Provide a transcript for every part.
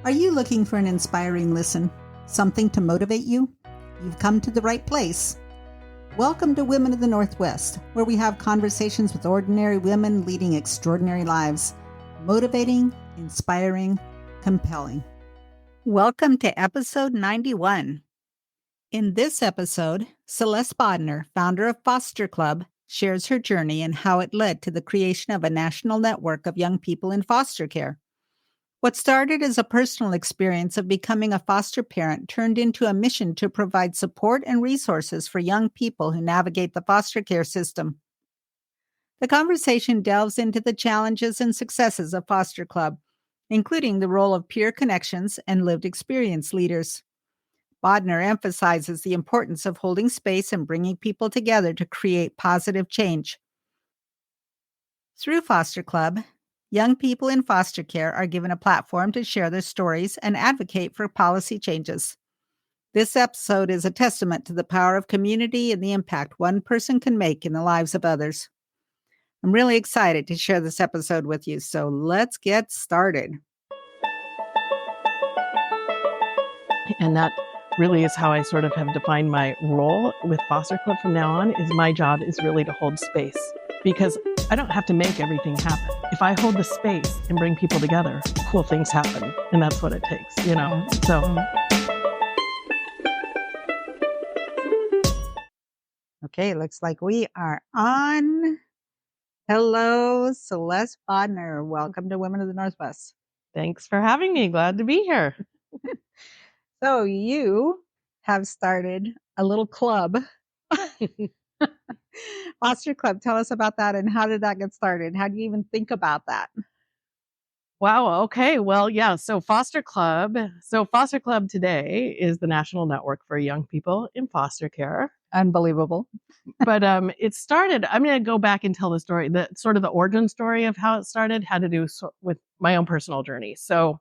Are you looking for an inspiring listen? Something to motivate you? You've come to the right place. Welcome to Women of the Northwest, where we have conversations with ordinary women leading extraordinary lives. Motivating, inspiring, compelling. Welcome to episode 91. In this episode, Celeste Bodner, founder of Foster Club, shares her journey and how it led to the creation of a national network of young people in foster care. What started as a personal experience of becoming a foster parent turned into a mission to provide support and resources for young people who navigate the foster care system. The conversation delves into the challenges and successes of Foster Club, including the role of peer connections and lived experience leaders. Bodner emphasizes the importance of holding space and bringing people together to create positive change. Through Foster Club, young people in foster care are given a platform to share their stories and advocate for policy changes. This episode is a testament to the power of community and the impact one person can make in the lives of others. I'm really excited to share this episode with you, so let's get started. And that really is how I sort of have defined my role with Foster Club from now on, is my job is really to hold space, because I don't have to make everything happen. If I hold the space and bring people together, cool things happen. And that's what it takes, you know? So. Okay, looks like we are on. Hello, Celeste Bodner. Welcome to Women of the Northwest. Thanks for having me. Glad to be here. So you have started a little club. Foster Club. Tell us about that, and how did that get started? How do you even think about that? Wow. Okay. Well, yeah. So Foster Club today is the national network for young people in foster care. Unbelievable. But it started, I'm going to go back and tell the story, the sort of the origin story of how it started had to do with my own personal journey. So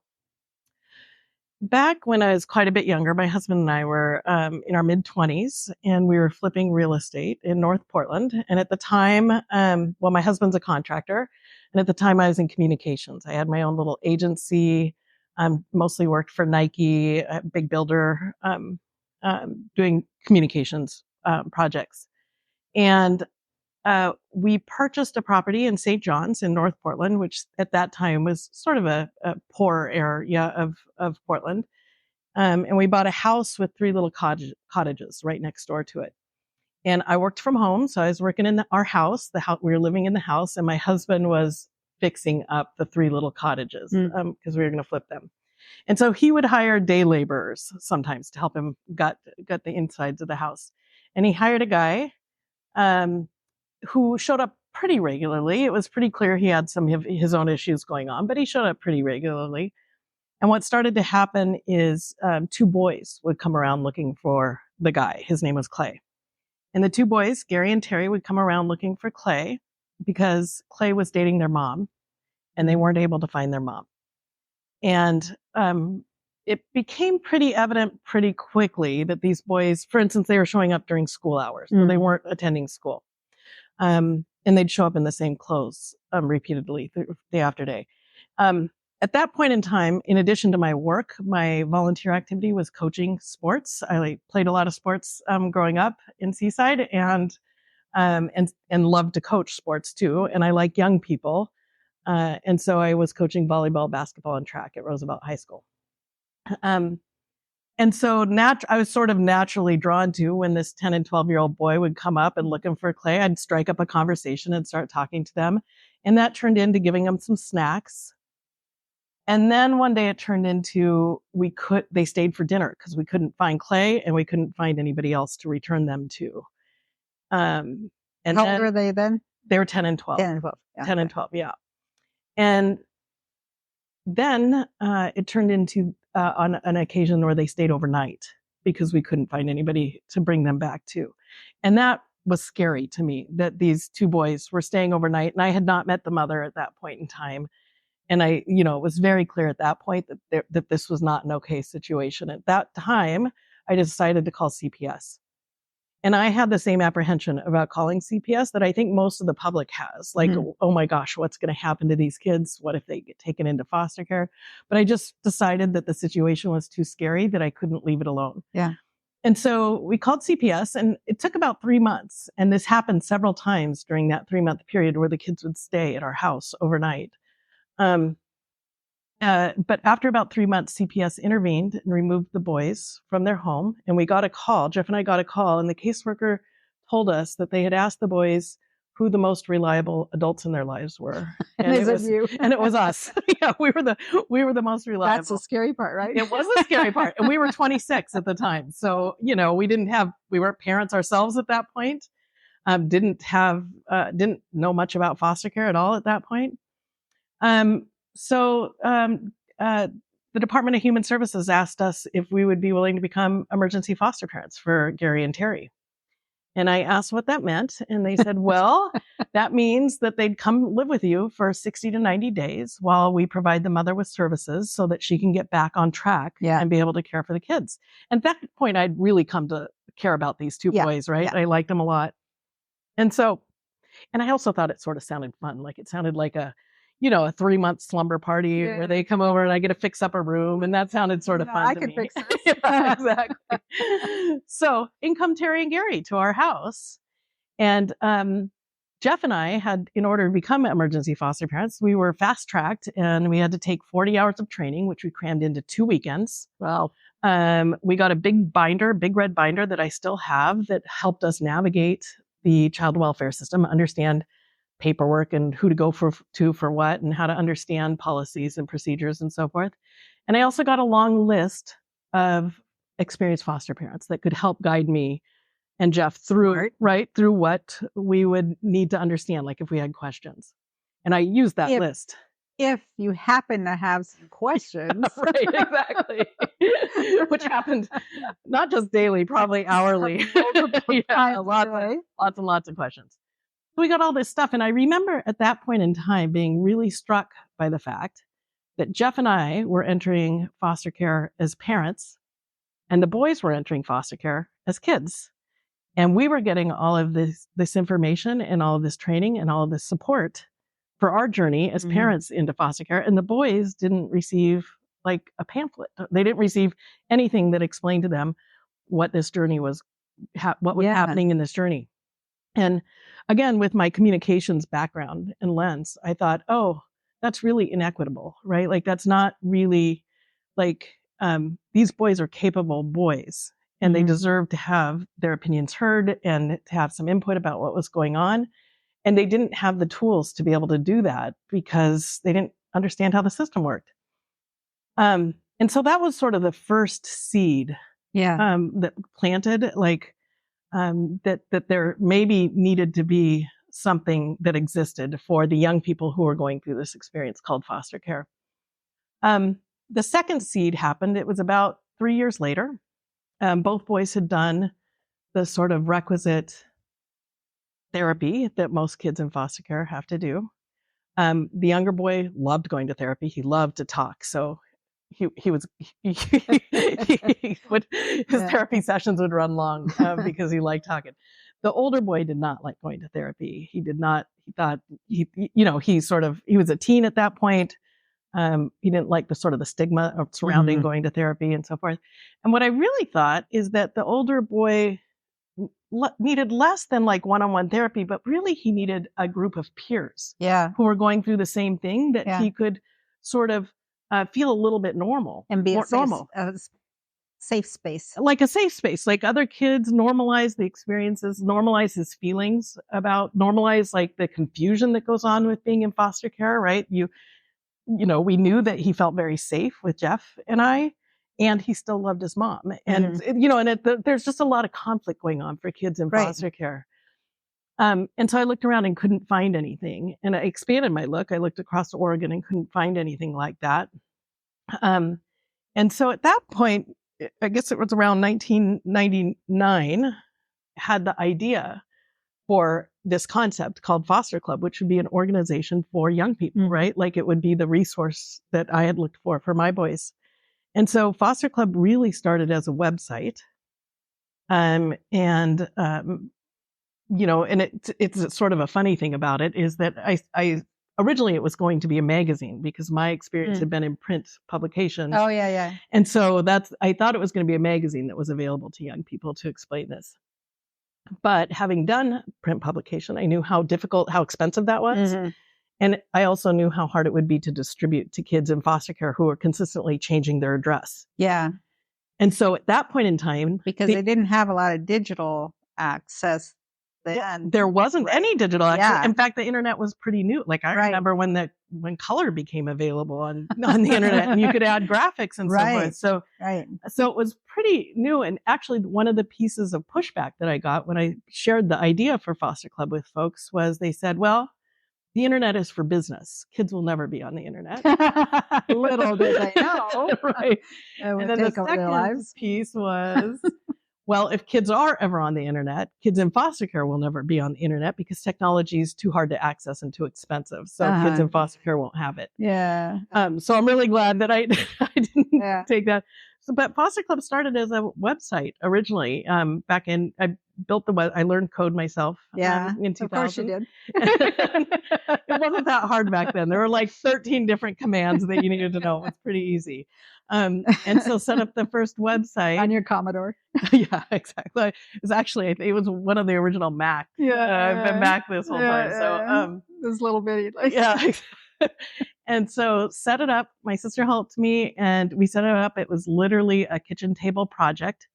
back when I was quite a bit younger, my husband and I were in our mid-20s, and we were flipping real estate in North Portland. And at the time, my husband's a contractor, and at the time I was in communications. I had my own little agency, mostly worked for Nike, a big builder, doing communications projects. And we purchased a property in St. John's in North Portland, which at that time was sort of a poor area of Portland. And we bought a house with 3 little cottages right next door to it. And I worked from home, so I was working in our house. We were living in the house, and my husband was fixing up the 3 little cottages because we were going to flip them. And so he would hire day laborers sometimes to help him gut the insides of the house. And he hired a guy who showed up pretty regularly. It was pretty clear he had some of his own issues going on, but he showed up pretty regularly. And what started to happen is 2 boys would come around looking for the guy. His name was Clay. And the 2 boys, Gary and Terry, would come around looking for Clay because Clay was dating their mom, and they weren't able to find their mom. And it became pretty evident pretty quickly that these boys, for instance, they were showing up during school hours, so they weren't attending school. And they'd show up in the same clothes repeatedly day after day. At that point in time, in addition to my work, my volunteer activity was coaching sports. I played a lot of sports growing up in Seaside, and loved to coach sports too. And I like young people, and so I was coaching volleyball, basketball, and track at Roosevelt High School. And so I was sort of naturally drawn to when this 10 and 12-year-old boy would come up and looking for Clay, I'd strike up a conversation and start talking to them. And that turned into giving them some snacks. And then one day it turned into they stayed for dinner because we couldn't find Clay and we couldn't find anybody else to return them to. And how old were they then? They were 10 and 12. 10 and 12. Yeah. 10 and 12, yeah. And then it turned into on an occasion where they stayed overnight because we couldn't find anybody to bring them back to. And that was scary to me, that these 2 boys were staying overnight, and I had not met the mother at that point in time. And it was very clear at that point that this was not an okay situation. At that time, I decided to call CPS. And I had the same apprehension about calling CPS that I think most of the public has. Like, oh my gosh, what's going to happen to these kids? What if they get taken into foster care? But I just decided that the situation was too scary, that I couldn't leave it alone. Yeah. And so we called CPS, and it took about 3 months. And this happened several times during that 3-month period where the kids would stay at our house overnight. But after about 3 months, CPS intervened and removed the boys from their home. And we got a call. Jeff and I got a call, and the caseworker told us that they had asked the boys who the most reliable adults in their lives were. And it was you. And it was us. Yeah, we were the most reliable. That's the scary part, right? It was the scary part. And we were 26 at the time. So, we weren't parents ourselves at that point. Didn't know much about foster care at all at that point. So the Department of Human Services asked us if we would be willing to become emergency foster parents for Gary and Terry. And I asked what that meant. And they said, well, that means that they'd come live with you for 60 to 90 days while we provide the mother with services so that she can get back on track and be able to care for the kids. And at that point, I'd really come to care about these two boys, right? Yeah. I liked them a lot. And I also thought it sort of sounded fun. Like it sounded like a 3-month slumber party where they come over and I get to fix up a room. And that sounded sort of fun. I could fix this. Yeah, exactly. So in come Terry and Gary to our house. And Jeff and I had, in order to become emergency foster parents, we were fast tracked and we had to take 40 hours of training, which we crammed into 2 weekends. Wow. We got a big red binder that I still have that helped us navigate the child welfare system, understand paperwork and who to go for what and how to understand policies and procedures and so forth. And I also got a long list of experienced foster parents that could help guide me and Jeff through what we would need to understand, like if we had questions. And I used that list. If you happen to have some questions. Right, exactly. Which happened not just daily, probably hourly. Lots and lots of questions. We got all this stuff. And I remember at that point in time being really struck by the fact that Jeff and I were entering foster care as parents and the boys were entering foster care as kids. And we were getting all of this information and all of this training and all of this support for our journey as parents into foster care. And the boys didn't receive like a pamphlet. They didn't receive anything that explained to them what this journey was, what was happening in this journey. And again, with my communications background and lens, I thought, oh, that's really inequitable, right? Like that's not really like, these boys are capable boys and they deserve to have their opinions heard and to have some input about what was going on. And they didn't have the tools to be able to do that because they didn't understand how the system worked. And so that was sort of the first seed that planted that there maybe needed to be something that existed for the young people who were going through this experience called foster care. The second seed happened. It was about 3 years later. Both boys had done the sort of requisite therapy that most kids in foster care have to do. The younger boy loved going to therapy. He loved to talk. So his therapy sessions would run long because he liked talking. The older boy did not like going to therapy. He was a teen at that point. He didn't like the sort of the stigma of surrounding going to therapy and so forth. And what I really thought is that the older boy needed less than like one-on-one therapy, but really he needed a group of peers who were going through the same thing that he could sort of feel a little bit normal and be a safe space, like a safe space, like other kids, normalize the experiences, normalize his feelings normalize like the confusion that goes on with being in foster care, right? We knew that he felt very safe with Jeff and I, and he still loved his mom. And, there's just a lot of conflict going on for kids in foster care. And so I looked around and couldn't find anything. And I expanded my look. I looked across Oregon and couldn't find anything like that. And so at that point, I guess it was around 1999, had the idea for this concept called Foster Club, which would be an organization for young people, right? Like it would be the resource that I had looked for my boys. And so Foster Club really started as a website And and it's sort of a funny thing about it is that I originally it was going to be a magazine because my experience had been in print publications. Oh, yeah. And so I thought it was going to be a magazine that was available to young people to explain this. But having done print publication, I knew how expensive that was. Mm-hmm. And I also knew how hard it would be to distribute to kids in foster care who were consistently changing their address. Yeah. And so at that point in time, because they didn't have a lot of digital access then. There wasn't any digital access. Yeah. In fact, the internet was pretty new. Like I remember when color became available on the internet and you could add graphics and so forth. So it was pretty new. And actually one of the pieces of pushback that I got when I shared the idea for Foster Club with folks was they said, well, the internet is for business. Kids will never be on the internet. Little did they know. Right. And then the second piece was, well, if kids are ever on the internet, kids in foster care will never be on the internet because technology is too hard to access and too expensive. So kids in foster care won't have it. Yeah. So I'm really glad that I didn't take that. But Foster Club started as a website originally. Back in, I built the web. I learned code myself. In 2000. Of course you did. It wasn't that hard back then. There were like 13 different commands that you needed to know. It was pretty easy. And so set up the first website on your Commodore. Yeah, exactly. It was actually, I think it was one of the original Mac. I've been Mac this whole time. So this little bitty. And so set it up. My sister helped me and we set it up. It was literally a kitchen table project.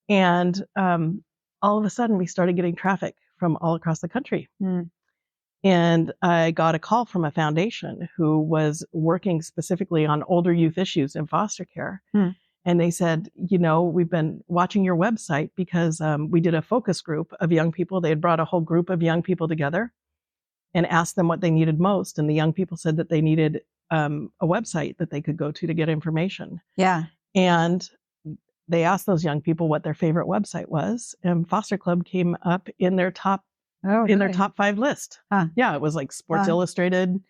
And all of a sudden we started getting traffic from all across the country. And I got a call from a foundation who was working specifically on older youth issues in foster care. And they said, we've been watching your website because we did a focus group of young people. They had brought a whole group of young people together and asked them what they needed most. And the young people said that they needed a website that they could go to get information. Yeah. And they asked those young people what their favorite website was. And Foster Club came up in their top their top 5 list. Yeah, it was like Sports Illustrated.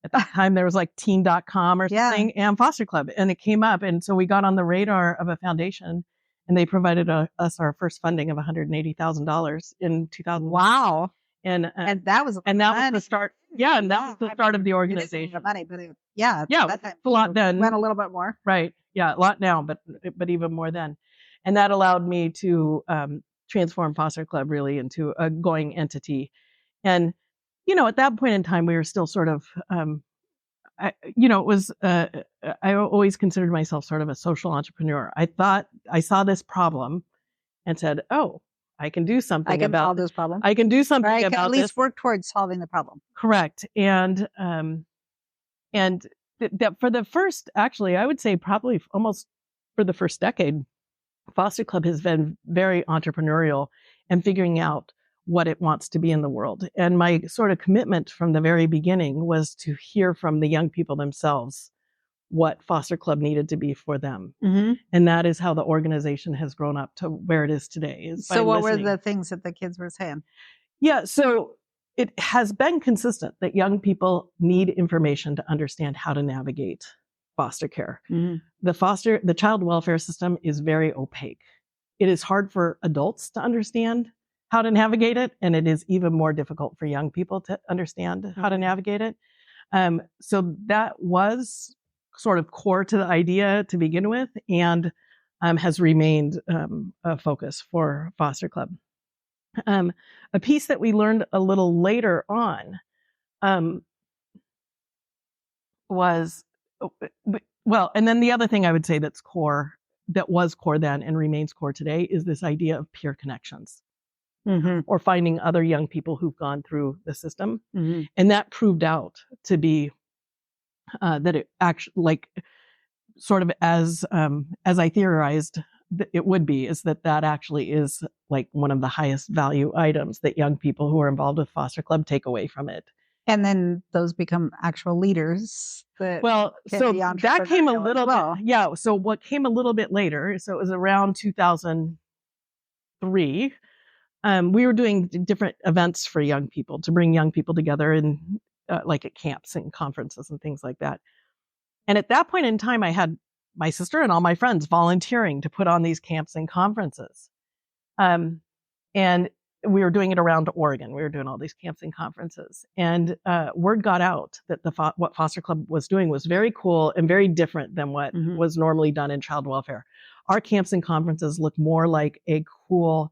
At that time, there was like teen.com or something and Foster Club. And it came up. And so we got on the radar of a foundation and they provided us our first funding of $180,000 in 2000. Wow. And that was the start. Yeah. And that was the start of the organization. The money, but that time, a lot then. Went a little bit more. Right. Yeah. A lot now, but even more then. And that allowed me to transform Foster Club really into a going entity. And, at that point in time, we were still sort of, I always considered myself sort of a social entrepreneur. I thought I saw this problem and said, oh, I can do something about solve this problem. I can do something about this. At least work towards solving the problem. Correct. And that for the first, actually, I would say probably almost for the first decade, Foster Club has been very entrepreneurial and figuring out what it wants to be in the world. And my sort of commitment from the very beginning was to hear from the young people themselves what Foster Club needed to be for them. And that is how the organization has grown up to where it is today. So what were the things that the kids were saying? Yeah, so it has been consistent that young people need information to understand how to navigate foster care. The child welfare system is very opaque. It is hard for adults to understand how to navigate it, and it is even more difficult for young people to understand how to navigate it. So that was sort of core to the idea to begin with, and has remained a focus for Foster Club. A piece that we learned a little later on was, and then the other thing I would say that was core then and remains core today is this idea of peer connections. Or finding other young people who've gone through the system. And that proved out to be that it actually, like, sort of as I theorized it would be, is that actually is like one of the highest value items that young people who are involved with Foster Club take away from it. And then those become actual leaders. So that came a little bit. Yeah. So what came a little bit later, so it was around 2003. We were doing different events for young people to bring young people together in like at camps and conferences and things like that. And at that point in time, I had my sister and all my friends volunteering to put on these camps and conferences. And we were doing it around Oregon. We were doing all these camps and conferences, and word got out that what Foster Club was doing was very cool and very different than what was normally done in child welfare. Our camps and conferences look more like a cool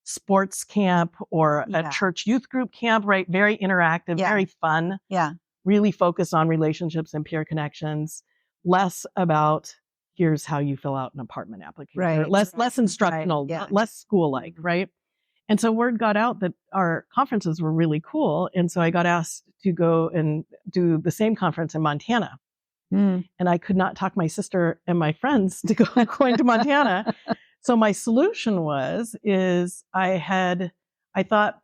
sports camp or a church youth group camp, right? Very interactive, very fun. Yeah. Really focused on relationships and peer connections, less about here's how you fill out an apartment application, right. less instructional, less school-like, right? And so word got out that our conferences were really cool. And so I got asked to go and do the same conference in Montana. And I could not talk my sister and my friends to going to Montana. So my solution I thought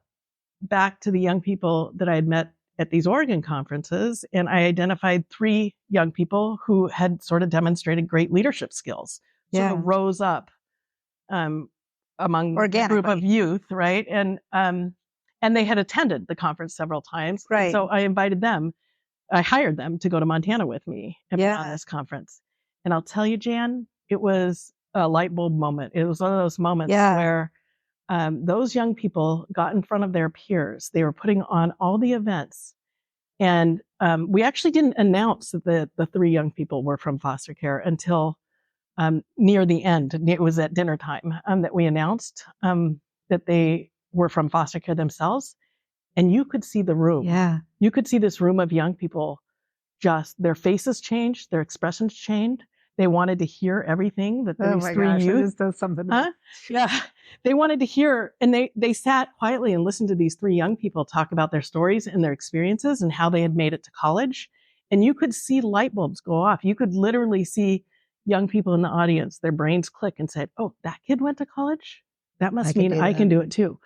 back to the young people that I had met at these Oregon conferences, and I identified 3 young people who had sort of demonstrated great leadership skills, sort of rose up among a group of youth, right? And they had attended the conference several times. Right. So I invited them. I hired them to go to Montana with me and put on this conference. And I'll tell you, Jan, it was a light bulb moment. It was one of those moments where those young people got in front of their peers. They were putting on all the events. And we actually didn't announce that the 3 young people were from foster care until near the end. It was at dinner time that we announced that they were from foster care themselves. And you could see the room. Yeah. You could see this room of young people, just their faces changed, their expressions changed. They wanted to hear everything that these 3 youth. Does something. Yeah. They wanted to hear, and they sat quietly and listened to these 3 young people talk about their stories and their experiences and how they had made it to college. And you could see light bulbs go off. You could literally see young people in the audience, their brains click and said, oh, that kid went to college? That must mean I can do it too.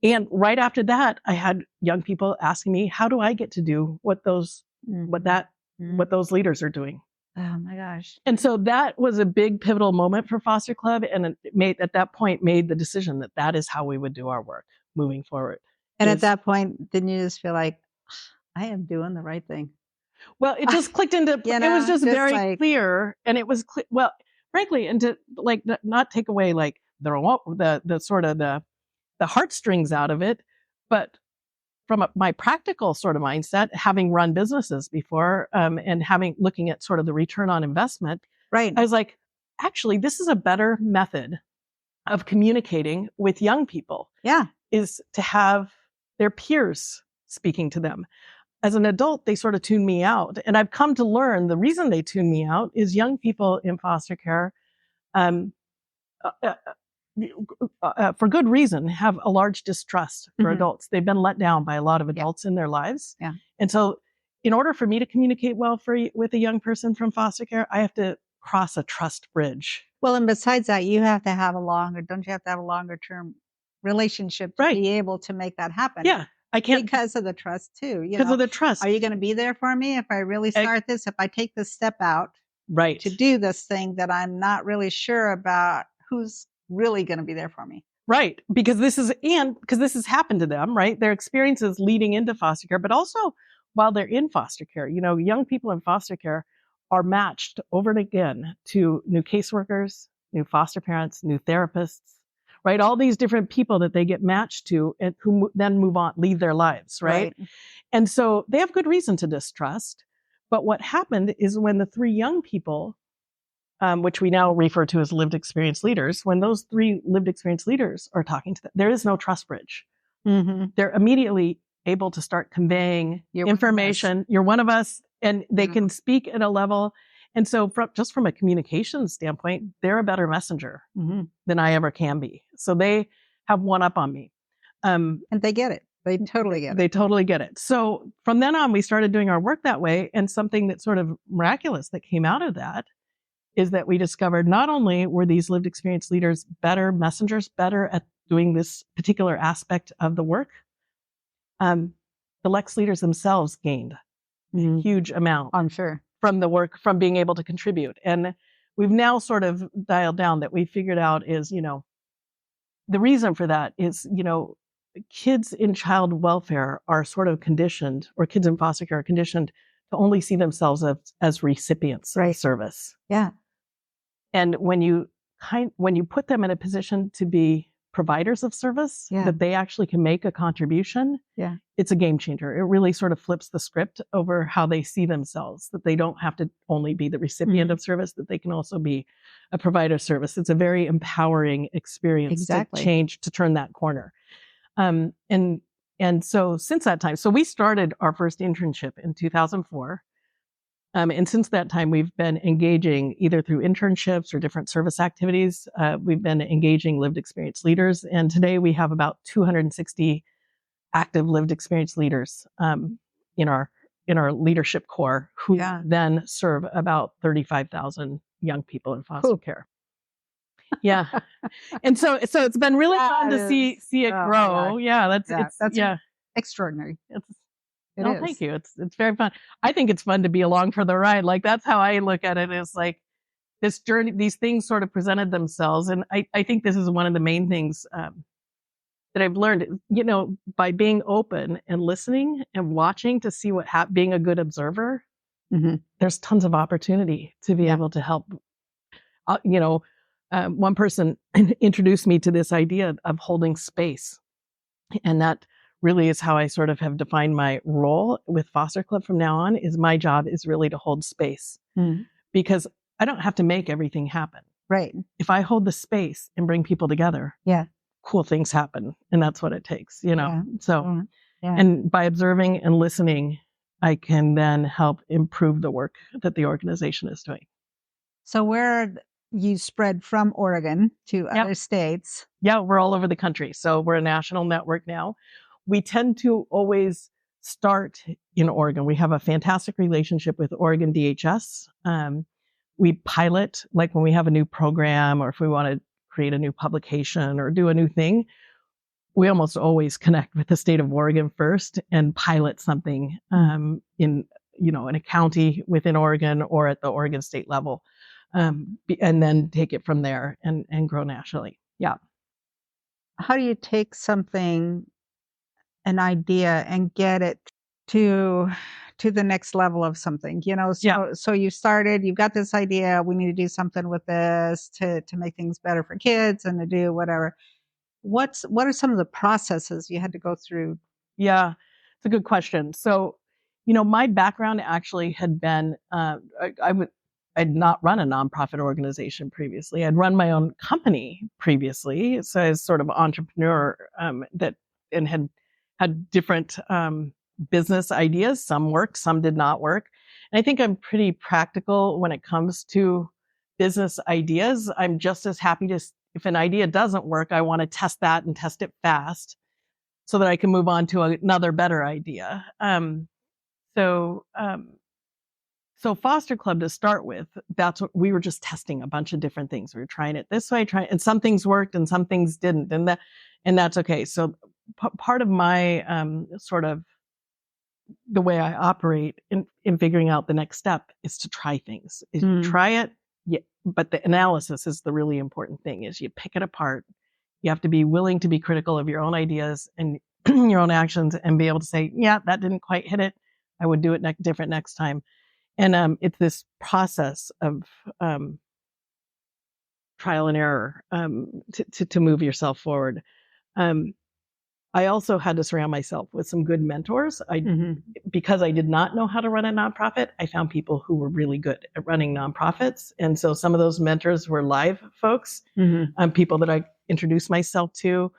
And right after that, I had young people asking me, how do I get to do what those leaders are doing? Oh my gosh. And so that was a big pivotal moment for Foster Club. And it at that point made the decision that is how we would do our work moving forward. And at that point, didn't you just feel like, I am doing the right thing? Well, it just clicked into, it was just very clear. And it was, well, frankly, and to not take away the sort of the heartstrings out of it, but from my practical sort of mindset, having run businesses before, and looking at sort of the return on investment, right? I was like, actually, this is a better method of communicating with young people. Yeah, is to have their peers speaking to them. As an adult, they sort of tune me out, and I've come to learn the reason they tune me out is young people in foster care. For good reason, have a large distrust for adults. They've been let down by a lot of adults in their lives. Yeah. And so in order for me to communicate well with a young person from foster care, I have to cross a trust bridge. Well, and besides that, don't you have to have a longer term relationship to be able to make that happen? Yeah. I can't. Because of the trust too. Because of the trust. Are you going to be there for me if I really start this? If I take this step out to do this thing that I'm not really sure about, who's really going to be there for me? Right. Because this has happened to them, right? Their experiences leading into foster care, but also while they're in foster care. Young people in foster care are matched over and again to new caseworkers, new foster parents, new therapists, right? All these different people that they get matched to and who then move on, leave their lives, right? And so they have good reason to distrust. But what happened is when the 3 young people, which we now refer to as lived experience leaders, when those 3 lived experience leaders are talking to them, there is no trust bridge. They're immediately able to start conveying information. You're one of us, and they can speak at a level. And so from a communication standpoint, they're a better messenger than I ever can be. So they have one up on me. And they get it. They totally get it. They totally get it. So from then on, we started doing our work that way. And something that's sort of miraculous that came out of that is that we discovered not only were these lived experience leaders better messengers, better at doing this particular aspect of the work, the Lex leaders themselves gained a huge amount. I'm sure. From the work, from being able to contribute. And we've now sort of dialed down that we figured out is, the reason for that is, kids in child welfare are sort of conditioned, or kids in foster care are conditioned to only see themselves as recipients of service. Yeah. And when you put them in a position to be providers of service, Yeah. that they actually can make a contribution, Yeah. it's a game changer. It really sort of flips the script over how they see themselves, that they don't have to only be the recipient of service, that they can also be a provider of service. It's a very empowering experience to change, to turn that corner. And so since that time, so we started our first internship in 2004. And since that time, we've been engaging either through internships or different service activities. We've been engaging lived experience leaders. And today we have about 260 active lived experience leaders in our leadership core who then serve about 35,000 young people in foster care. Yeah. And so it's been really fun to see it grow. Yeah. That's extraordinary. Thank you. It's very fun. I think it's fun to be along for the ride. Like, that's how I look at it, is like this journey, these things sort of presented themselves. And I think this is one of the main things that I've learned, by being open and listening and watching to see what being a good observer, there's tons of opportunity to be able to help. One person introduced me to this idea of holding space. And that really is how I sort of have defined my role with Foster Club from now on. Is my job is really to hold space, because I don't have to make everything happen. Right. If I hold the space and bring people together, cool things happen. And that's what it takes, So, and by observing and listening, I can then help improve the work that the organization is doing. So where you spread from Oregon to other states? Yeah, we're all over the country. So we're a national network now. We tend to always start in Oregon. We have a fantastic relationship with Oregon DHS. We pilot, like when we have a new program or if we want to create a new publication or do a new thing, we almost always connect with the state of Oregon first and pilot something in a county within Oregon or at the Oregon state level, and then take it from there and grow nationally. Yeah. How do you take an idea and get it to the next level of something? So you started, you've got this idea, we need to do something with this to make things better for kids and to do whatever. What are some of the processes you had to go through? Yeah, it's a good question. So, my background actually had been, I'd not run a nonprofit organization previously. I'd run my own company previously. So I was sort of entrepreneur and had different business ideas. Some worked, some did not work. And I think I'm pretty practical when it comes to business ideas. I'm just as happy if an idea doesn't work, I want to test that and test it fast so that I can move on to another better idea. So Foster Club, to start with, that's what we were just testing a bunch of different things. We were trying it this way, and some things worked and some things didn't. And that's okay. So part of my sort of the way I operate in figuring out the next step is to try things. Is you try it, but the analysis is the really important thing. Is you pick it apart. You have to be willing to be critical of your own ideas and your own actions, and be able to say, yeah, that didn't quite hit it. I would do it different next time. And it's this process of trial and error to move yourself forward. I also had to surround myself with some good mentors. Because I did not know how to run a nonprofit, I found people who were really good at running nonprofits. And so some of those mentors were live folks, people that I introduced myself to.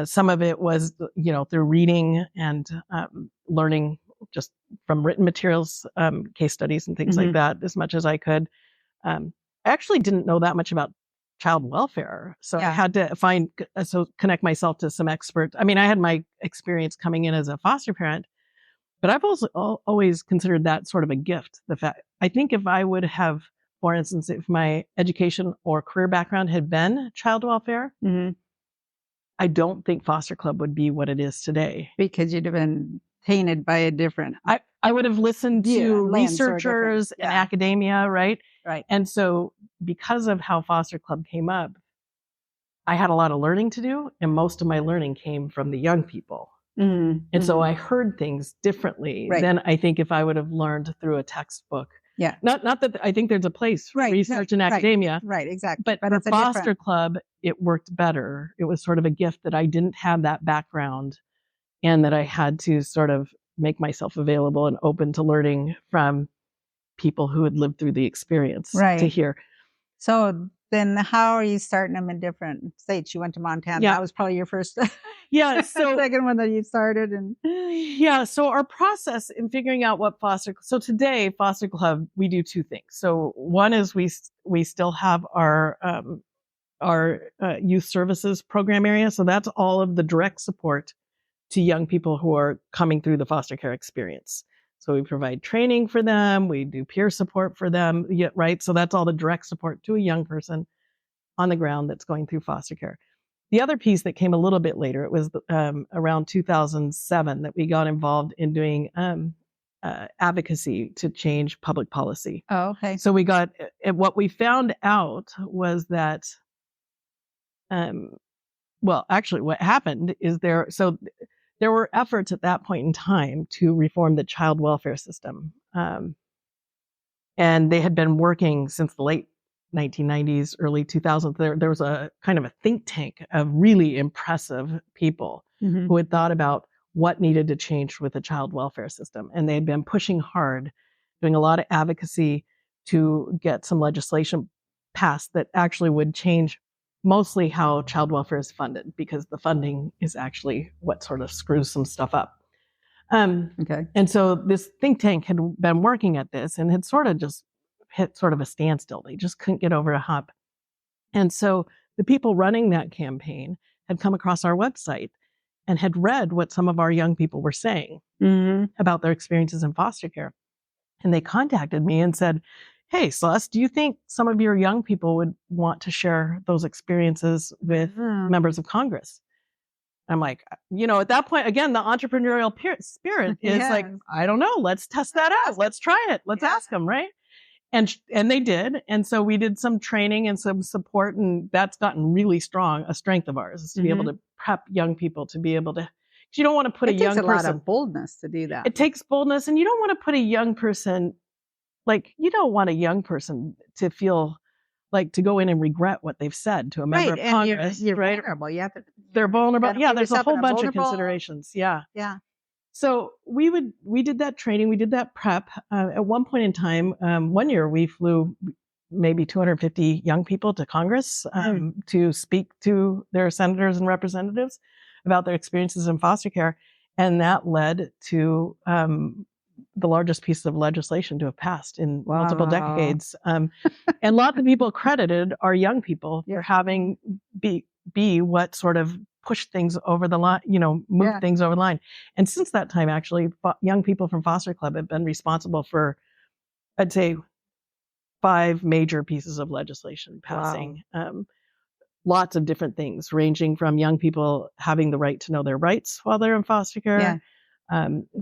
Some of it was, through reading and learning just from written materials, case studies and things like that, as much as I could. I actually didn't know that much about child welfare. So I had to connect myself to some experts. I mean, I had my experience coming in as a foster parent, but I've also always considered that sort of a gift. I think if I would have, for instance, if my education or career background had been child welfare, I don't think Foster Club would be what it is today. Because you'd have been tainted by a different... I would have listened to researchers and academia, right? Right. And so because of how Foster Club came up, I had a lot of learning to do, and most of my learning came from the young people. And so I heard things differently than I think if I would have learned through a textbook Yeah. Not that I think there's a place for Right. research in academia. Right. Exactly. But for it's a foster different... club, it worked better. It was sort of a gift that I didn't have that background and that I had to sort of make myself available and open to learning from people who had lived through the experience to hear. So then how are you starting them in different states? You went to Montana. Yeah. That was probably your first so second one that you started. And so our process in figuring out what so today foster club, we do two things. So one is we still have our youth services program area. So that's all of the direct support to young people who are coming through the foster care experience. So we provide training for them. We do peer support for them. Yeah, right. So that's all the direct support to a young person on the ground that's going through foster care. The other piece that came a little bit later, it was around 2007 that we got involved in doing advocacy to change public policy. Oh, okay. So what we found out was that, actually what happened is there were efforts at that point in time to reform the child welfare system. And they had been working since the late 1990s, early 2000s. There was a kind of a think tank of really impressive people who had thought about what needed to change with the child welfare system. And they had been pushing hard, doing a lot of advocacy to get some legislation passed that actually would change mostly how child welfare is funded, because the funding is actually what sort of screws some stuff up. Okay. And so this think tank had been working at this and had sort of just hit sort of a standstill. They just couldn't get over a hump. And so the people running that campaign had come across our website and had read what some of our young people were saying about their experiences in foster care. And they contacted me and said, "Hey, Celeste, do you think some of your young people would want to share those experiences with members of Congress?" I'm like, at that point, again, the entrepreneurial spirit is like, I don't know, let's test that out. Let's try it. Let's ask them, right? And they did. And so we did some training and some support, and that's gotten really strong. A strength of ours is to be able to prep young people to be able to, because you don't want to put a young person. It takes a lot of boldness to do that. It takes boldness, and you don't want to put a young person, you don't want a young person to feel like to go in and regret what they've said to a member of Congress. You're right? vulnerable. They're vulnerable. Yeah, there's a whole bunch of considerations. Yeah. Yeah. So we did that training. We did that prep. At one point in time, one year we flew maybe 250 young people to Congress to speak to their senators and representatives about their experiences in foster care. And that led to the largest piece of legislation to have passed in multiple decades. And lots of people credited our young people for having be what sort of pushed things over the line, moved things over the line. And since that time, actually, young people from Foster Club have been responsible for, I'd say, 5 major pieces of legislation passing. Lots of different things, ranging from young people having the right to know their rights while they're in foster care,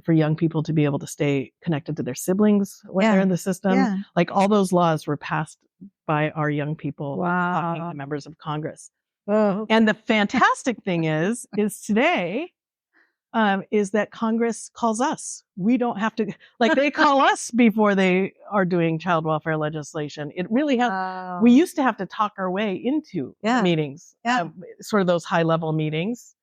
for young people to be able to stay connected to their siblings when they're in the system. Yeah. Like all those laws were passed by our young people talking to members of Congress. Oh. And the fantastic thing is today, is that Congress calls us. We don't have to, they call us before they are doing child welfare legislation. It really has, we used to have to talk our way into meetings, sort of those high level meetings,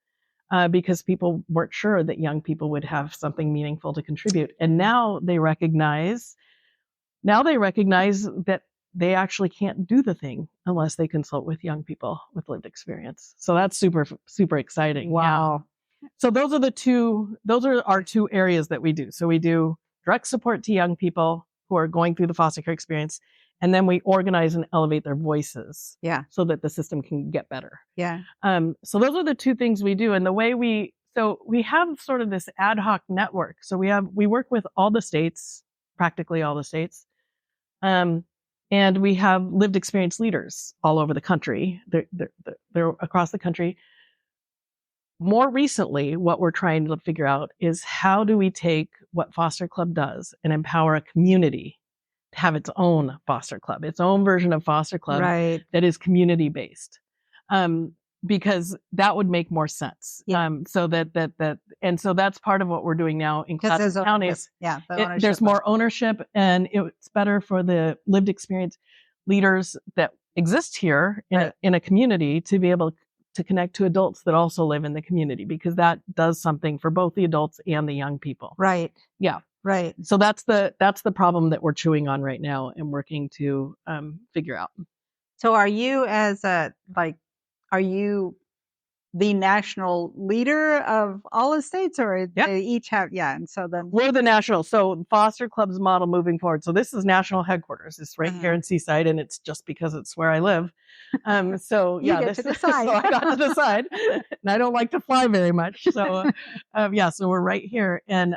because people weren't sure that young people would have something meaningful to contribute. And now they recognize that they actually can't do the thing unless they consult with young people with lived experience. So that's super, super exciting. Wow. Yeah. So those are our 2 areas that we do. So we do direct support to young people who are going through the foster care experience, and then we organize and elevate their voices so that the system can get better. Yeah. So those are the 2 things we do. And the way we have sort of this ad hoc network. So we work with all the states, practically all the states. And we have lived experience leaders all over the country. They're across the country. More recently, what we're trying to figure out is how do we take what Foster Club does and empower a community to have its own foster club, its own version of Foster Club that is community-based. because that would make more sense. Yeah. So that's part of what we're doing now in Clatsop counties. Yeah, There's more ownership, and it's better for the lived experience leaders that exist here in a community to be able to connect to adults that also live in the community, because that does something for both the adults and the young people. Right. Yeah. Right. So that's the problem that we're chewing on right now and working to figure out. So are you are you the national leader of all estates, or they each have, and so then we're the national, so foster clubs model moving forward. So this is national headquarters. It's right here in Seaside, and it's just because it's where I live. So you get to decide. So I got to decide, and I don't like to fly very much. So so we're right here, and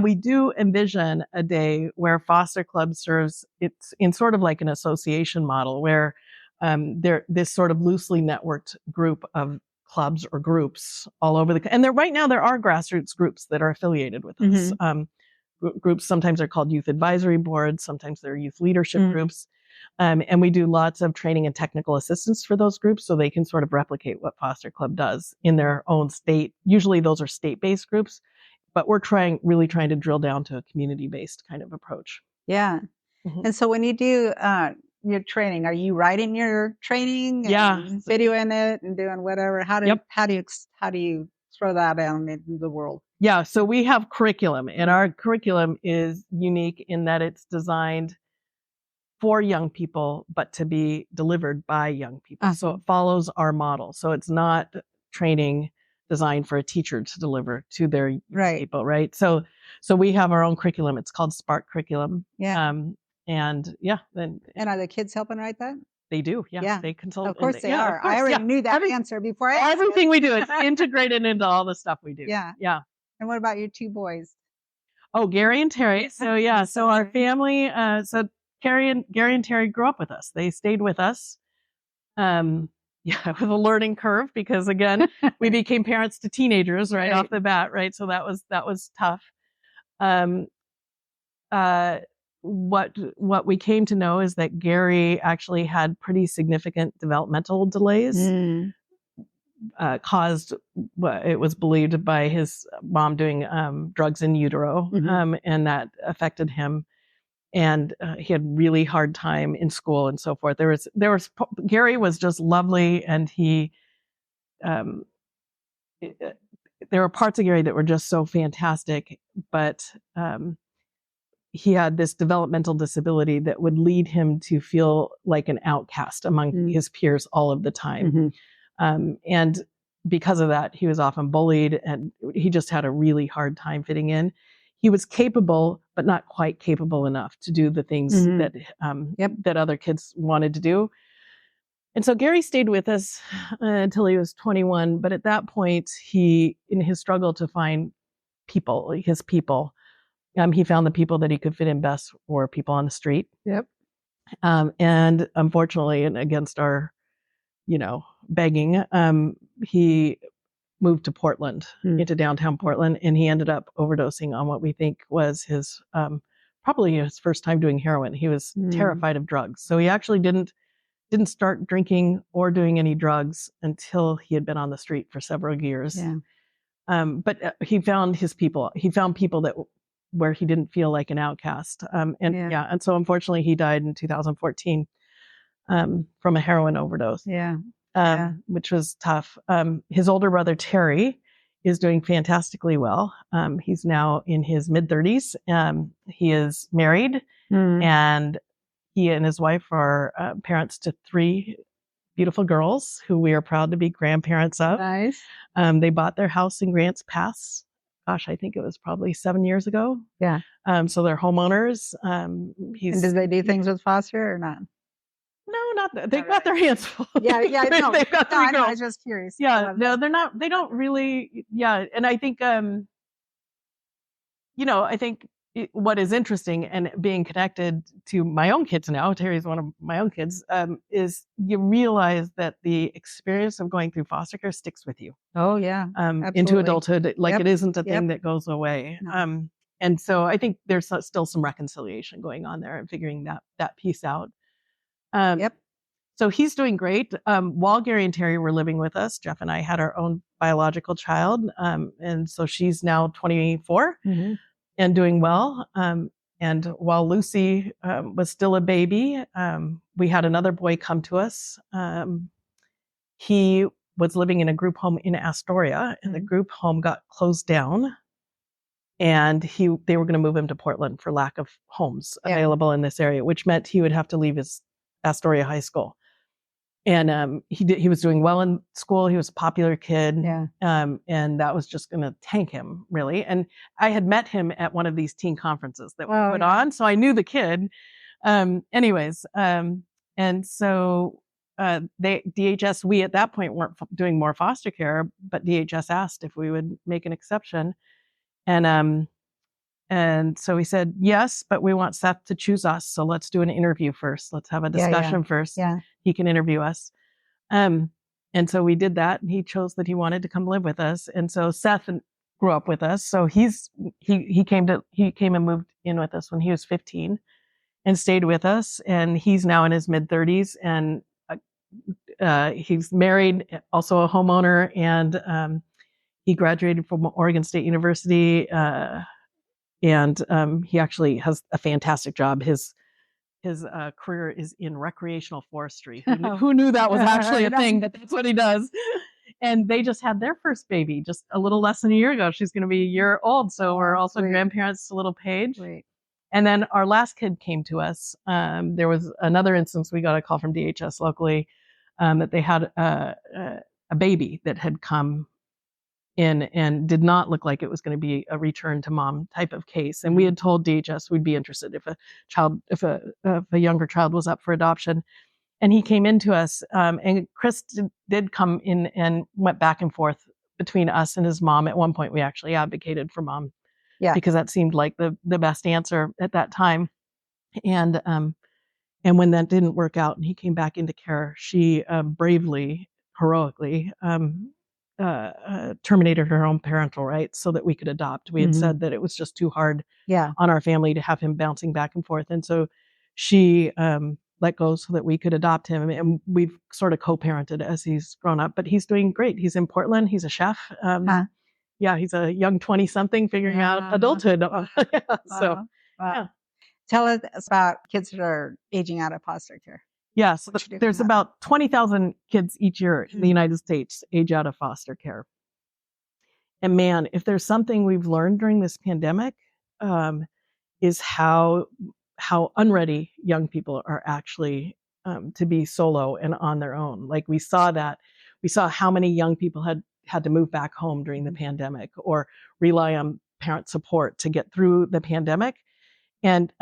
we do envision a day where foster club serves, it's in sort of like an association model where they're this sort of loosely networked group of clubs or groups all over and right now there are grassroots groups that are affiliated with us. Groups sometimes are called youth advisory boards, sometimes they're youth leadership groups. And we do lots of training and technical assistance for those groups so they can sort of replicate what Foster Club does in their own state. Usually those are state-based groups, but we're really trying to drill down to a community-based kind of approach. Yeah. And so when you do your training, are you writing your training and videoing it and doing whatever? How do you throw that out into the world? Yeah, so we have curriculum, and our curriculum is unique in that it's designed for young people, but to be delivered by young people. So it follows our model. So it's not training designed for a teacher to deliver to their people, right? So we have our own curriculum. It's called Spark Curriculum. Yeah. And are the kids helping write that? They do. Yeah. They consult. Of course they are. I already knew that answer before I asked everything we do. It's integrated into all the stuff we do. Yeah. Yeah. And what about your two boys? Oh, Gary and Terry. So so our family, Gary and Terry grew up with us. They stayed with us. With a learning curve, because again, we became parents to teenagers right off the bat, right? So that was tough. What we came to know is that Gary actually had pretty significant developmental delays, caused, it was believed, by his mom doing drugs in utero, and that affected him. And he had really hard time in school and so forth. Gary was just lovely, and there were parts of Gary that were just so fantastic, but he had this developmental disability that would lead him to feel like an outcast among his peers all of the time. And because of that, he was often bullied, and he just had a really hard time fitting in. He was capable, but not quite capable enough to do the things that other kids wanted to do. And so Gary stayed with us until he was 21. But at that point, in his struggle to find his people, he found the people that he could fit in best were people on the street. Yep. And unfortunately, and against our, begging, he moved to Portland, into downtown Portland, and he ended up overdosing on what we think was his, probably his first time doing heroin. He was terrified of drugs. So he actually didn't start drinking or doing any drugs until he had been on the street for several years. Yeah. But he found his people. He found people where he didn't feel like an outcast. And so unfortunately he died in 2014 from a heroin overdose. Which was tough. His older brother, Terry, is doing fantastically well. He's now in his mid-30s. He is married, and he and his wife are parents to 3 beautiful girls who we are proud to be grandparents of. Nice. They bought their house in Grants Pass. Gosh, I think it was probably 7 years ago. Yeah. So they're homeowners. And does they do things with foster or not? No, not that. They've got their hands full. Yeah, no. They've got 3 girls. I was just curious. Yeah, no, they're not. They don't really. Yeah, and I think, I think what is interesting, and being connected to my own kids now, Terry's one of my own kids, is you realize that the experience of going through foster care sticks with you. Oh yeah, into adulthood. It isn't a thing that goes away. No. And so I think there's still some reconciliation going on there and figuring that piece out. So he's doing great. While Gary and Terry were living with us, Jeff and I had our own biological child. And so she's now 24 and doing well. And while Lucy was still a baby, we had another boy come to us. He was living in a group home in Astoria, and the group home got closed down. And they were going to move him to Portland for lack of homes available in this area, which meant he would have to leave his Astoria high school. And he was doing well in school. He was a popular kid. And that was just going to tank him, really. And I had met him at one of these teen conferences that we put on, so I knew the kid. And so DHS, we at that point weren't doing more foster care, but DHS asked if we would make an exception. And so we said, yes, but we want Seth to choose us. So let's do an interview first. Let's have a discussion first. He can interview us. And so we did that, and he chose that he wanted to come live with us. And so Seth grew up with us. So he came and moved in with us when he was 15 and stayed with us. And he's now in his mid-30s, and he's married, also a homeowner, and he graduated from Oregon State University. And he actually has a fantastic job. His career is in recreational forestry. Who knew that was actually a thing, but that's what he does. And they just had their first baby just a little less than a year ago. She's going to be a year old. So we're also grandparents to little Paige. And then our last kid came to us. There was another instance, we got a call from DHS locally that they had a baby that had come in and did not look like it was going to be a return to mom type of case. And we had told DHS we'd be interested if a younger child was up for adoption. And he came into us, and Chris did come in and went back and forth between us and his mom. At one point, we actually advocated for mom because that seemed like the best answer at that time. And when that didn't work out and he came back into care, she bravely, heroically, terminated her own parental rights so that we could adopt. We had said that it was just too hard on our family to have him bouncing back and forth. And so she let go so that we could adopt him. And we've sort of co-parented as he's grown up, but he's doing great. He's in Portland. He's a chef. He's a young 20-something figuring out adulthood. Tell us about kids that are aging out of foster care. Yes, there's about 20,000 kids each year in the United States age out of foster care. And man, if there's something we've learned during this pandemic, is how unready young people are actually to be solo and on their own. Like we saw how many young people had to move back home during the pandemic or rely on parent support to get through the pandemic. And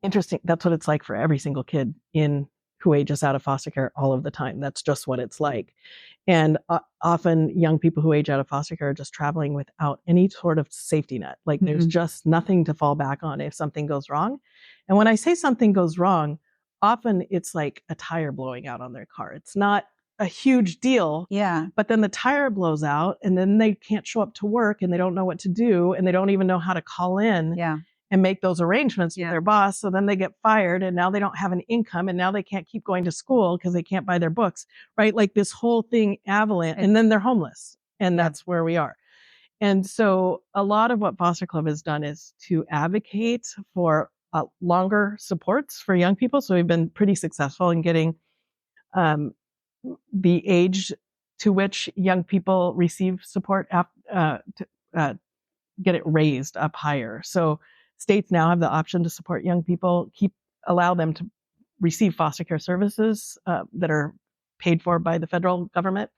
interesting. That's what it's like for every single kid who ages out of foster care all of the time. That's just what it's like. And often young people who age out of foster care are just traveling without any sort of safety net. Like there's just nothing to fall back on if something goes wrong. And when I say something goes wrong, often it's like a tire blowing out on their car. It's not a huge deal. But then the tire blows out and then they can't show up to work and they don't know what to do and they don't even know how to call in. And make those arrangements with their boss. So then they get fired and now they don't have an income and now they can't keep going to school because they can't buy their books, right? Like this whole thing avalanche, and then they're homeless, and that's where we are. And so a lot of what Foster Club has done is to advocate for longer supports for young people. So we've been pretty successful in getting the age to which young people receive support to get it raised up higher. So states now have the option to support young people, allow them to receive foster care services that are paid for by the federal government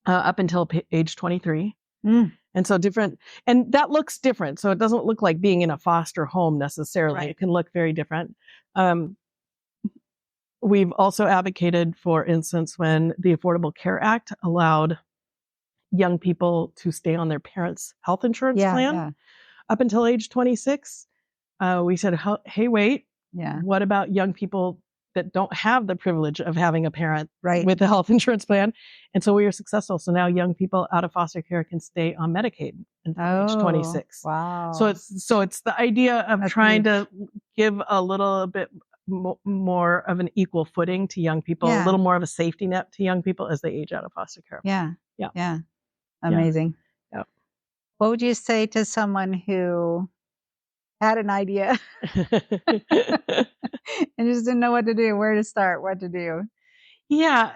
up until age 23. And so and that looks different. So it doesn't look like being in a foster home necessarily. It can look very different. We've also advocated, for instance, when the Affordable Care Act allowed young people to stay on their parents' health insurance plan up until age 26, we said, hey, wait, what about young people that don't have the privilege of having a parent with a health insurance plan? And so we were successful. So now young people out of foster care can stay on Medicaid until age 26. Wow. So it's the idea of trying to give a little bit more of an equal footing to young people, a little more of a safety net to young people as they age out of foster care. Yeah. Yeah. Amazing. Yeah. What would you say to someone who had an idea and just didn't know what to do, where to start, what to do? Yeah.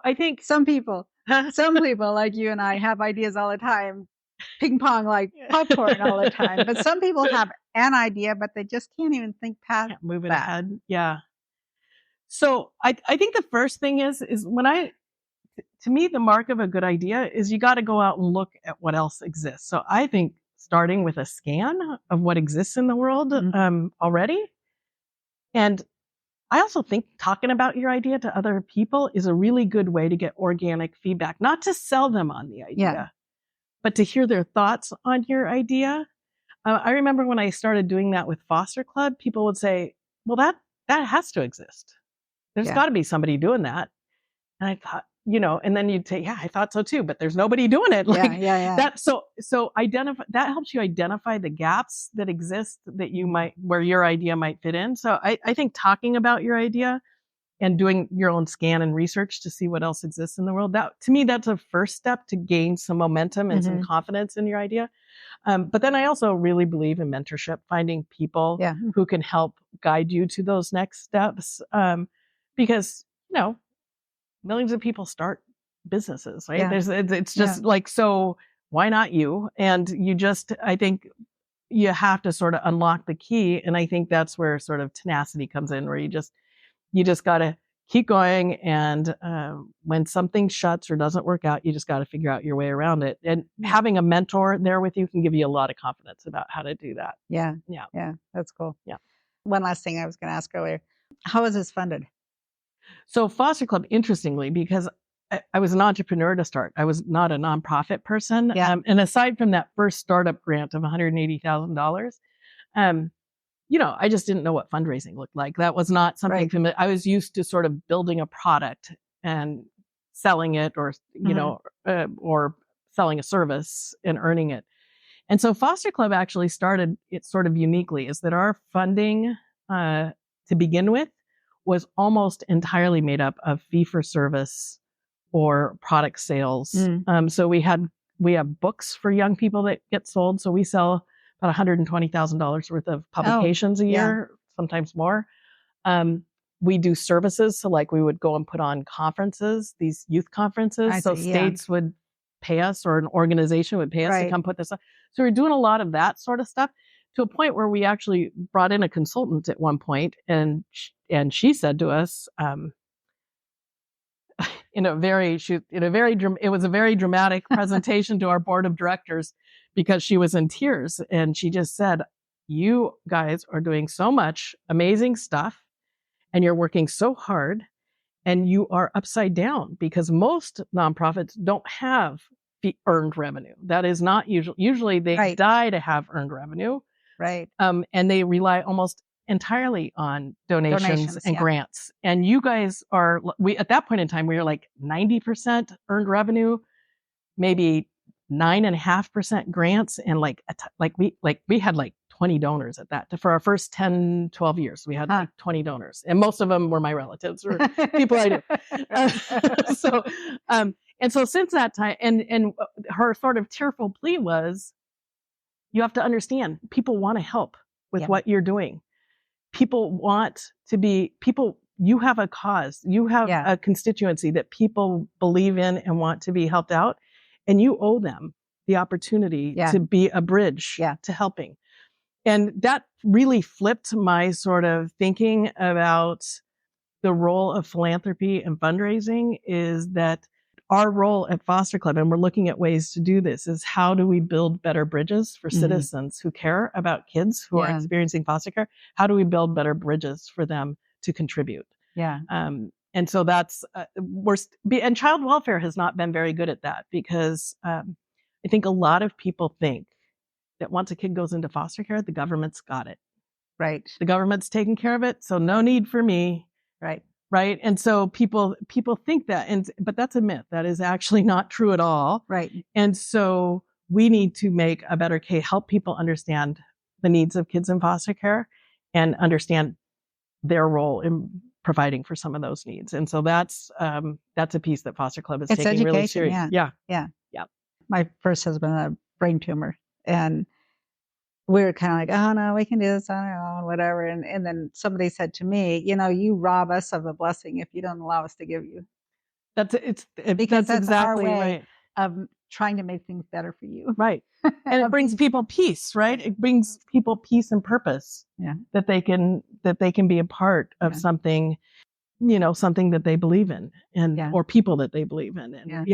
I think some people like you and I have ideas all the time, ping pong like popcorn all the time. But some people have an idea, but they just can't even think past move it that. ahead. Yeah. So I think the first thing is to me, the mark of a good idea is you got to go out and look at what else exists. So I think starting with a scan of what exists in the world already. And I also think talking about your idea to other people is a really good way to get organic feedback, not to sell them on the idea, but to hear their thoughts on your idea. I remember when I started doing that with Foster Club, people would say, well, that has to exist. There's got to be somebody doing that. And I thought, and then you'd say, yeah, I thought so too, but there's nobody doing it. That. So identify, that helps you identify the gaps that exist that where your idea might fit in. So I think talking about your idea and doing your own scan and research to see what else exists in the world, that to me, that's a first step to gain some momentum and some confidence in your idea. But then I also really believe in mentorship, finding people who can help guide you to those next steps. Because, millions of people start businesses, right? It's just like, so why not you? And I think you have to sort of unlock the key. And I think that's where sort of tenacity comes in, where you just got to keep going. And when something shuts or doesn't work out, you just got to figure out your way around it. And having a mentor there with you can give you a lot of confidence about how to do that. Yeah. That's cool. Yeah. One last thing I was going to ask earlier. How is this funded? So Foster Club, interestingly, because I was an entrepreneur to start, I was not a nonprofit person. And aside from that first startup grant of $180,000, I just didn't know what fundraising looked like. That was not something familiar. I was used to sort of building a product and selling it, or, or selling a service and earning it. And so Foster Club actually started it sort of uniquely, is that our funding to begin with was almost entirely made up of fee-for-service or product sales. So we have books for young people that get sold. So we sell about $120,000 worth of publications a year, sometimes more. We do services. So like we would go and put on conferences, these youth conferences. States would pay us, or an organization would pay us to come put this on. So we're doing a lot of that sort of stuff, to a point where we actually brought in a consultant at one point, and she said to us, it was a very dramatic presentation to our board of directors, because she was in tears, and she just said, you guys are doing so much amazing stuff, and you're working so hard, and you are upside down, because most nonprofits don't have earned revenue. That is not usually they die to have earned revenue. Right. And they rely almost entirely on donations and grants. And you guys at that point in time, we were like 90% earned revenue, maybe 9.5% grants. And we had like 20 donors at that. For our first 10, 12 years, we had like 20 donors, and most of them were my relatives or people I knew. And so since that time, and her sort of tearful plea was, you have to understand, people want to help with what you're doing. People want to be you have a cause, you have a constituency that people believe in and want to be helped out. And you owe them the opportunity to be a bridge to helping. And that really flipped my sort of thinking about the role of philanthropy and fundraising, is that our role at Foster Club, and we're looking at ways to do this, is how do we build better bridges for citizens who care about kids who are experiencing foster care? How do we build better bridges for them to contribute? And so that's, and child welfare has not been very good at that, because I think a lot of people think that once a kid goes into foster care, the government's got it. Right. The government's taking care of it, so no need for me. Right. And so people think that, but that's a myth. That is actually not true at all. Right. And so we need to make a better case, help people understand the needs of kids in foster care, and understand their role in providing for some of those needs. And so that's a piece that Foster Club is It's taking really education, serious. yeah. My first husband had a brain tumor, and we were kind of like, oh no, we can do this on our own, whatever. And then somebody said to me, you rob us of a blessing if you don't allow us to give you. Because that's exactly our way right. of trying to make things better for you. Right. And it brings people peace, right? It brings people peace and purpose. Yeah. That they can be a part of something, something that they believe in, and or people that they believe in. And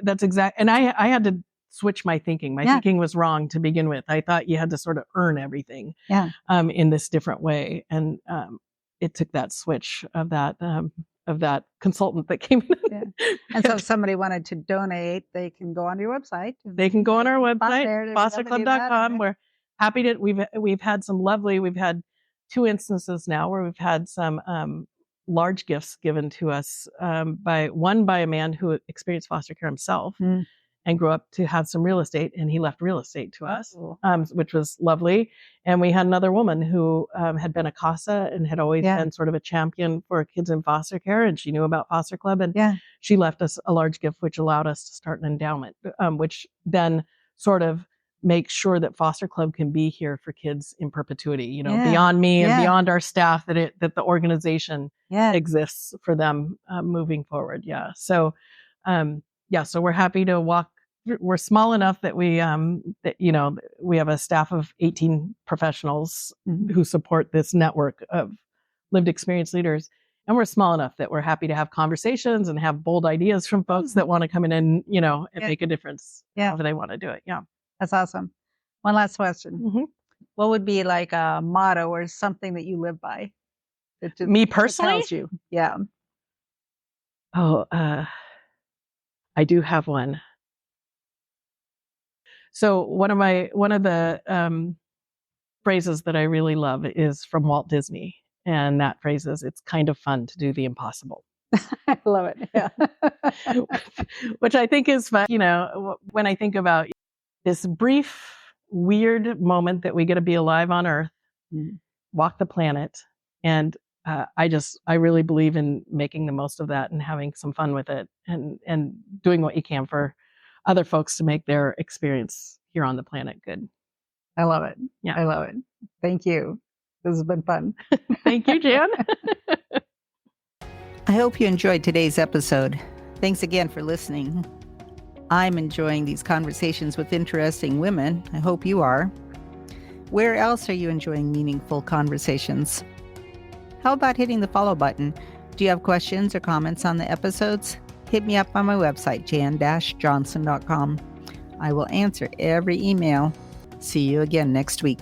that's exact. And I had to switch my thinking. My thinking was wrong to begin with. I thought you had to sort of earn everything in this different way. And it took that switch of that consultant that came in. And so if somebody wanted to donate, they can go on your website. They can go on our website, fosterclub.com. We're happy to, we've had we've had 2 instances now where we've had some large gifts given to us by a man who experienced foster care himself and grew up to have some real estate, and he left real estate to us, which was lovely. And we had another woman who had been a CASA and had always been sort of a champion for kids in foster care, and she knew about Foster Club, and she left us a large gift, which allowed us to start an endowment, which then sort of makes sure that Foster Club can be here for kids in perpetuity, beyond me and beyond our staff, that the organization exists for them moving forward. So we're happy to walk. We're small enough that we have a staff of 18 professionals who support this network of lived experience leaders. And we're small enough that we're happy to have conversations and have bold ideas from folks that want to come in and, and make a difference however they want to do it. Yeah. That's awesome. One last question. What would be like a motto or something that you live by? Me personally? Tells you. Yeah. Oh, I do have one. So one of the phrases that I really love is from Walt Disney. And that phrase is, it's kind of fun to do the impossible. I love it. Yeah. Which I think is fun. When I think about this brief, weird moment that we get to be alive on Earth, walk the planet. And I really believe in making the most of that and having some fun with it, and doing what you can for other folks to make their experience here on the planet good. I love it. Yeah. I love it. Thank you. This has been fun. Thank you, Jan. I hope you enjoyed today's episode. Thanks again for listening. I'm enjoying these conversations with interesting women. I hope you are. Where else are you enjoying meaningful conversations? How about hitting the follow button? Do you have questions or comments on the episodes? Hit me up on my website, jan-johnson.com. I will answer every email. See you again next week.